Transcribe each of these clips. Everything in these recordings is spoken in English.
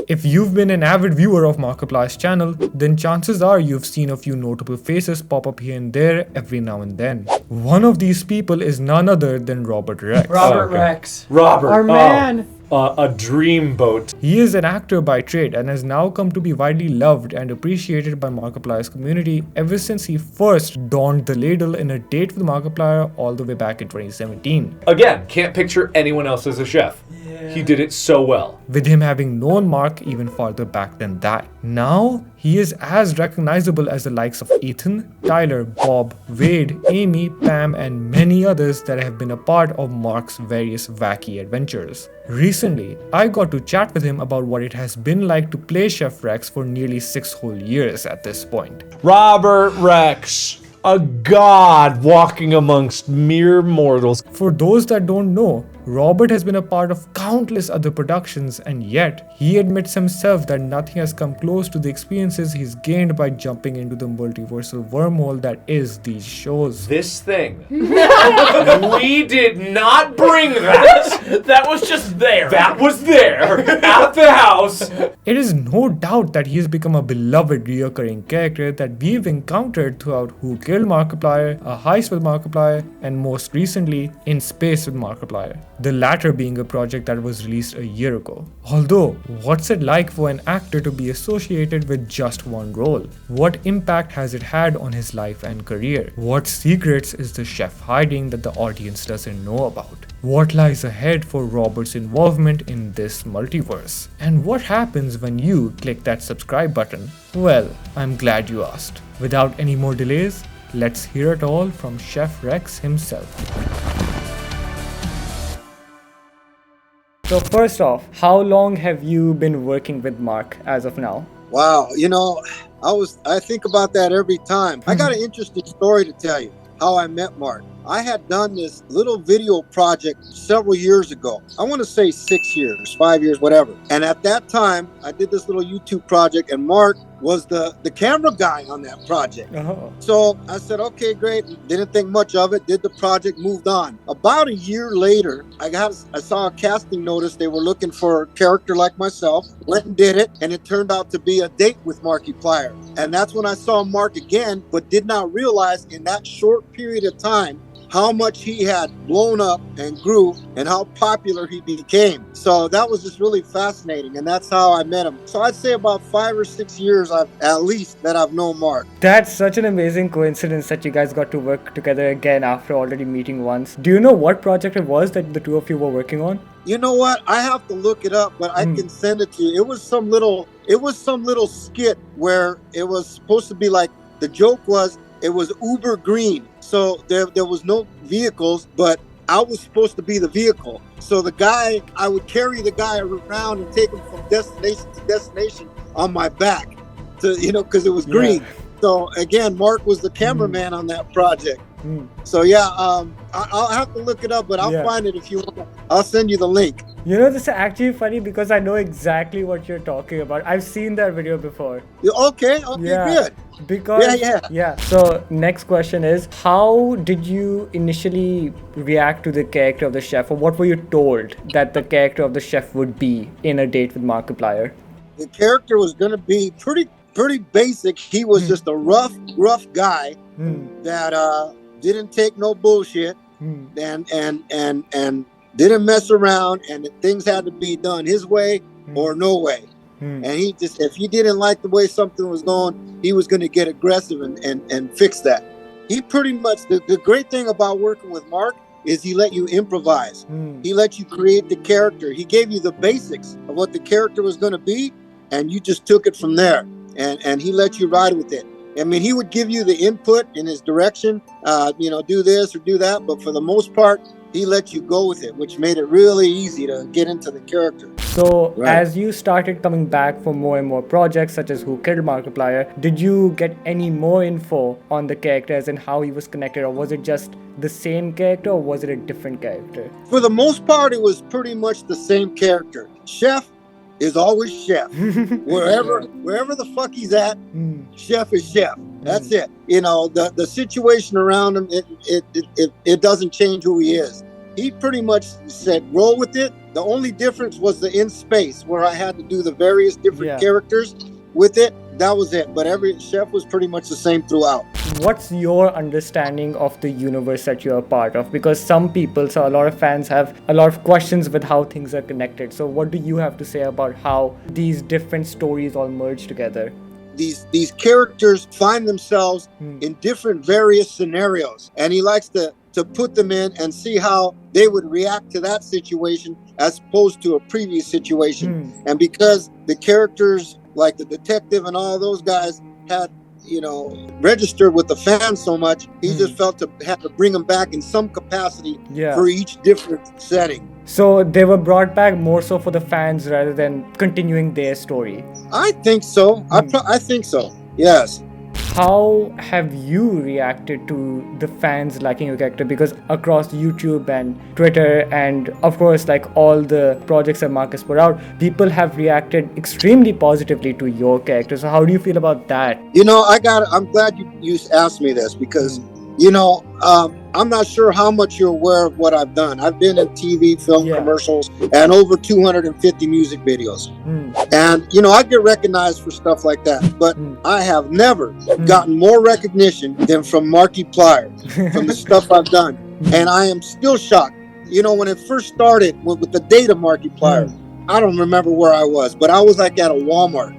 If you've been an avid viewer of Markiplier's channel, then chances are you've seen a few notable faces pop up here and there every now and then. One of these people is none other than Robert Rexx. Robert Rexx. Robert. Our man. A dreamboat. He is an actor by trade and has now come to be widely loved and appreciated by Markiplier's community ever since he first donned the ladle in A Date with Markiplier all the way back in 2017. Again, can't picture anyone else as a chef. He did it so well. With him having known Mark even farther back than that. Now, he is as recognizable as the likes of Ethan, Tyler, Bob, Wade, Amy, Pam, and many others that have been a part of Mark's various wacky adventures. Recently, I got to chat with him about what it has been like to play Chef Rexx for nearly 6 whole years at this point. Robert Rexx, a god walking amongst mere mortals. For those that don't know, Robert has been a part of countless other productions, and yet he admits himself that nothing has come close to the experiences he's gained by jumping into the multiversal wormhole that is these shows. This thing. We did not bring that. That was just there. That was there at the house. It is no doubt that he has become a beloved recurring character that we've encountered throughout Who Killed Markiplier, A Heist with Markiplier, and most recently, In Space with Markiplier. The latter being a project that was released a year ago. Although, what's it like for an actor to be associated with just one role? What impact has it had on his life and career? What secrets is the chef hiding that the audience doesn't know about? What lies ahead for Robert's involvement in this multiverse? And what happens when you click that subscribe button? Well, I'm glad you asked. Without any more delays, let's hear it all from Chef Rexx himself. So first off, how long have you been working with Mark as of now? Wow, I think about that every time. I got an interesting story to tell you how I met Mark. I had done this little video project several years ago. I want to say 6 years, 5 years, whatever. And at that time, I did this little YouTube project, and Mark was the camera guy on that project. Oh. So I said, okay, great. Didn't think much of it. Did the project, moved on. About a year later, I saw a casting notice. They were looking for a character like myself. Went and did it, and it turned out to be A Date with Markiplier. And that's when I saw Mark again, but did not realize in that short period of time how much he had blown up and grew and how popular he became. So that was just really fascinating, and that's how I met him. So I'd say about 5 or 6 years at least that I've known Mark. That's such an amazing coincidence that you guys got to work together again after already meeting once. Do you know what project it was that the two of you were working on? You know what? I have to look it up, but I can send it to you. It was some little skit where it was supposed to be like, the joke was, it was uber green. So there was no vehicles, but I was supposed to be the vehicle. So I would carry the guy around and take him from destination to destination on my back, because it was green. Yeah. So again, Mark was the cameraman on that project. So yeah, I'll have to look it up, but I'll find it if you want. I'll send you the link. This is actually funny because I know exactly what you're talking about. I've seen that video before. Okay, good. Because So next question is, how did you initially react to the character of the chef, or what were you told that the character of the chef would be in A Date with Markiplier? The character was going to be pretty basic. He was just a rough guy that didn't take no bullshit and didn't mess around, and things had to be done his way or no way. And he just, if he didn't like the way something was going, he was going to get aggressive and fix that. He pretty much, the great thing about working with Mark is he let you improvise. He let you create the character. He gave you the basics of what the character was going to be, and you just took it from there. And he let you ride with it. I mean, he would give you the input in his direction, do this or do that. But for the most part, he let you go with it, which made it really easy to get into the character. So as you started coming back for more and more projects, such as Who Killed Markiplier, did you get any more info on the characters and how he was connected? Or was it just the same character, or was it a different character? For the most part, it was pretty much the same character. Chef is always chef. Wherever the fuck he's at, chef is chef. That's it. The situation around him, it doesn't change who he is. he pretty much said, roll with it. The only difference was the in space where I had to do the various different characters with it. That was it. But every chef was pretty much the same throughout. What's your understanding of the universe that you're a part of? Because some people, so a lot of fans have a lot of questions with how things are connected. So what do you have to say about how these different stories all merge together? These characters find themselves in different various scenarios, and he likes to put them in and see how they would react to that situation as opposed to a previous situation. And because the characters like the detective and all those guys had, you know, registered with the fans so much, he just felt to have to bring them back in some capacity for each different setting. So they were brought back more so for the fans rather than continuing their story. I think so. I think so. Yes. How have you reacted to the fans liking your character? Because across YouTube and Twitter and of course like all the projects that Marcus put out, people have reacted extremely positively to your character. So how do you feel about that? You know, I'm glad you asked me this because, you know, I'm not sure how much you're aware of what I've done. I've been in TV, film, commercials, and over 250 music videos. And, you know, I get recognized for stuff like that. But I have never gotten more recognition than from Markiplier, from the stuff I've done. And I am still shocked. You know, when it first started with the date of Markiplier, I don't remember where I was, but I was like at a Walmart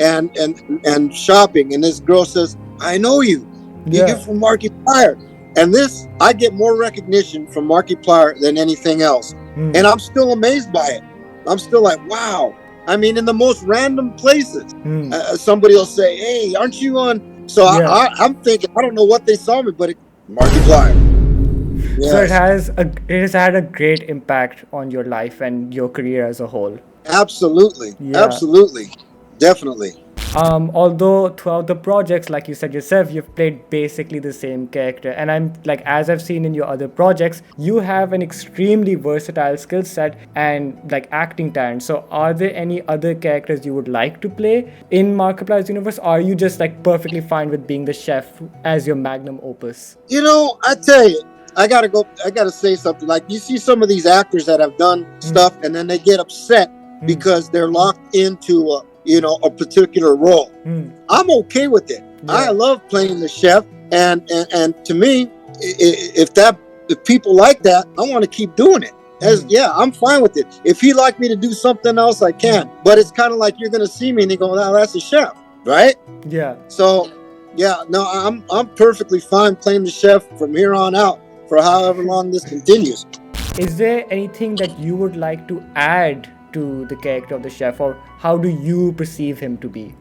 and shopping. And this girl says, I know you. You get from Markiplier. And this, I get more recognition from Markiplier than anything else. And I'm still amazed by it. I'm still like, wow. I mean, in the most random places, somebody will say, hey, aren't you on? So I'm thinking, I don't know what they saw me, but Markiplier. Yes. So it has had a great impact on your life and your career as a whole. Absolutely. Absolutely. Definitely. Although throughout the projects, like you said yourself, you've played basically the same character. And I'm like, as I've seen in your other projects, you have an extremely versatile skill set and like acting talent. So are there any other characters you would like to play in Markiplier's universe? Or are you just like perfectly fine with being the chef as your magnum opus? You know, I tell you, I gotta say something. Like, you see some of these actors that have done stuff and then they get upset because they're locked into a particular role. I'm okay with it. I love playing the chef, and to me, if people like that, I want to keep doing it. I'm fine with it. If he like me to do something else, I can. But it's kind of like you're gonna see me and you go, "Oh, that's a chef," right? Yeah. So, I'm perfectly fine playing the chef from here on out for however long this continues. Is there anything that you would like to add to the character of the chef, or how do you perceive him to be?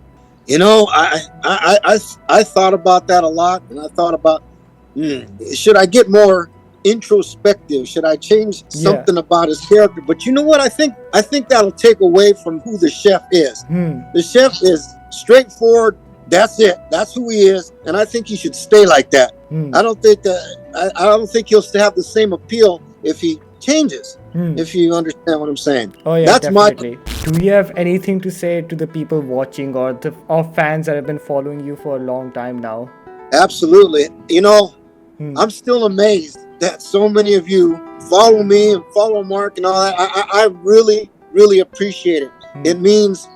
You know, I thought about that a lot, and I thought about, should I get more introspective? Should I change something about his character? But you know what? I think that'll take away from who the chef is. The chef is straightforward. That's it. That's who he is, and I think he should stay like that. I don't think he'll still have the same appeal if he changes. If you understand what I'm saying. Oh yeah, that's definitely. Do you have anything to say to the people watching or fans that have been following you for a long time now? Absolutely. You know, I'm still amazed that so many of you follow me and follow Mark and all that. I really, really appreciate it. It means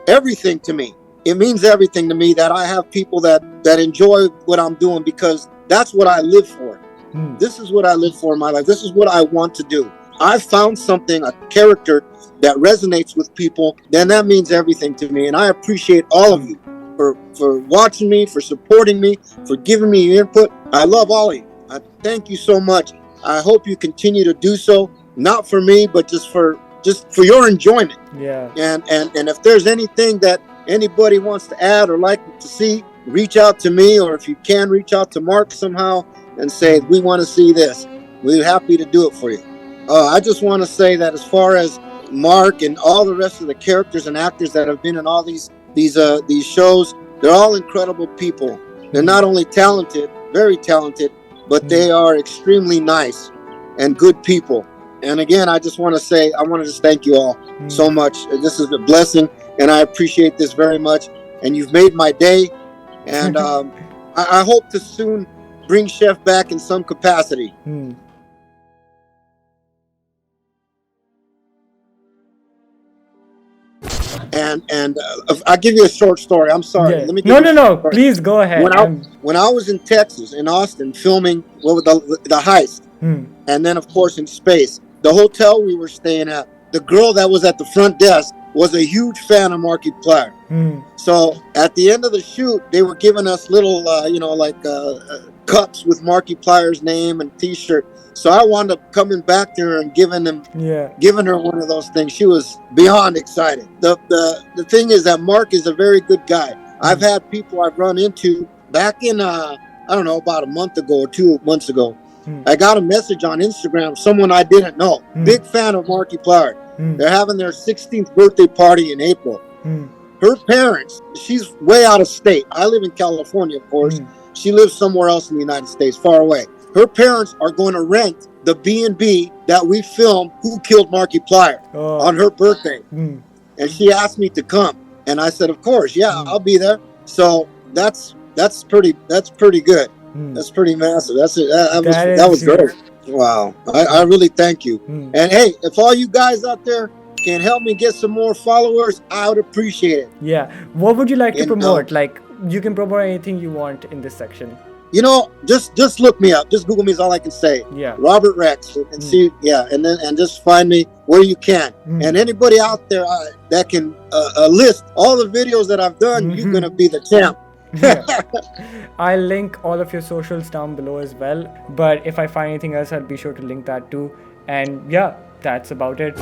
everything to me. It means everything to me that I have people that enjoy what I'm doing, because that's what I live for. This is what I live for in my life. This is what I want to do. I found something, a character that resonates with people, then that means everything to me. And I appreciate all of you for watching me, for supporting me, for giving me your input. I love all of you. I thank you so much. I hope you continue to do so, not for me, but just for your enjoyment. Yeah. And if there's anything that anybody wants to add or like to see, reach out to me, or if you can, reach out to Mark somehow and say, we want to see this. We're happy to do it for you. I just want to say that as far as Mark and all the rest of the characters and actors that have been in all these shows, they're all incredible people. They're not only talented, very talented, but they are extremely nice and good people. And again, I just want to say, I want to just thank you all so much. This is a blessing, and I appreciate this very much. And you've made my day. And I hope to soon bring Chef back in some capacity. And I'll give you a short story. I'm sorry. Yeah. Let me. No. Please go ahead. When I was in Texas, in Austin, filming the heist, and then of course in space, the hotel we were staying at, the girl that was at the front desk was a huge fan of Markiplier. So at the end of the shoot, they were giving us little, cups with Markiplier's name and T-shirt. So I wound up coming back to her and giving her one of those things. She was beyond excited. The thing is that Mark is a very good guy. I've had people I've run into back in I don't know, about a month ago or 2 months ago. I got a message on Instagram, someone I didn't know, big fan of Markiplier. They're having their 16th birthday party in April. Her parents, she's way out of state. I live in California, of course. She lives somewhere else in the United States, far away. Her parents are going to rent the B&B that we filmed Who Killed Markiplier on her birthday. And she asked me to come. And I said, of course, yeah, I'll be there. So that's pretty good. That's pretty massive. That was great. Wow. I really thank you. And hey, if all you guys out there can help me get some more followers, I would appreciate it. Yeah. What would you like to promote? Like, you can promote anything you want in this section. You know, just look me up. Just Google me is all I can say. Yeah. Robert Rexx, and see, and just find me where you can. And anybody out there that can list all the videos that I've done, you're gonna be the champ. I'll link all of your socials down below as well. But if I find anything else, I'll be sure to link that too. And yeah, that's about it.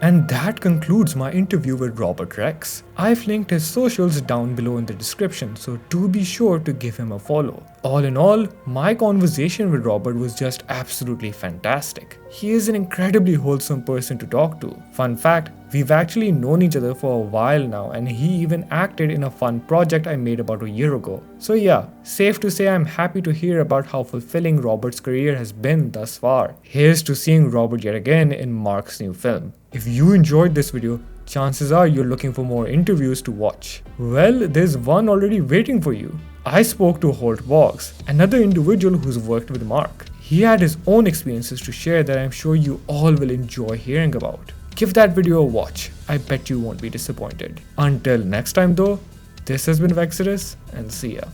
And that concludes my interview with Robert Rexx. I've linked his socials down below in the description, so do be sure to give him a follow. All in all, my conversation with Robert was just absolutely fantastic. He is an incredibly wholesome person to talk to. Fun fact, we've actually known each other for a while now, and he even acted in a fun project I made about a year ago. So yeah, safe to say I'm happy to hear about how fulfilling Robert's career has been thus far. Here's to seeing Robert yet again in Mark's new film. If you enjoyed this video, chances are you're looking for more interviews to watch. Well, there's one already waiting for you. I spoke to Holt Boggs, another individual who's worked with Mark. He had his own experiences to share that I'm sure you all will enjoy hearing about. Give that video a watch. I bet you won't be disappointed. Until next time though, this has been Vexodus, and see ya.